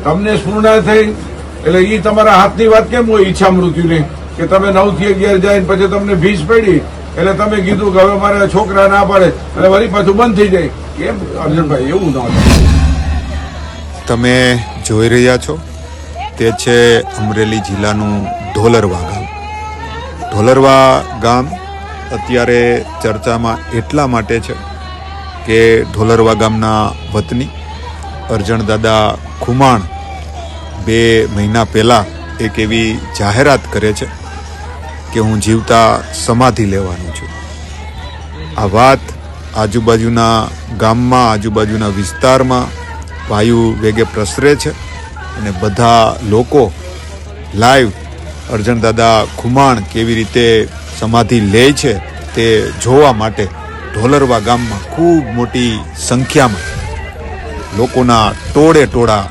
તમને સ્ફૂર્ણા થઈ એટલે ઈ તમારા હાથની વાત કેમ હોય ઈચ્છા મૃત્યુની કે તમે 9 થી 11 જાય પછી તમને ભીસ પડી એટલે તમે કીધું કે હવે મારા છોકરા ના પાડે એટલે વળી પાછું બંધ થઈ જાય કેમ અર્જુનભાઈ એવું ના તમે જોઈ રહ્યા છો તે છે અમરેલી જિલ્લાનું ઢોલરવા ગામ. ઢોલરવા ગામ અત્યારે ચર્ચામાં એટલા માટે છે કે ઢોલરવા ગામના વતની અરજણદાદા ખુમાણ 2 મહિના પહેલાં એક એવી જાહેરાત કરે છે કે હું જીવતા સમાધિ લેવાનું છું. આ વાત આજુબાજુના ગામમાં આજુબાજુના વિસ્તારમાં વાયુ વેગે પ્રસરે છે અને બધા લોકો લાઈવ અરજણદાદા ખુમાણ કેવી રીતે સમાધિ લે છે તે જોવા માટે ઢોલરવા ગામમાં ખૂબ મોટી સંખ્યામાં લોકોના ટોળે ટોળા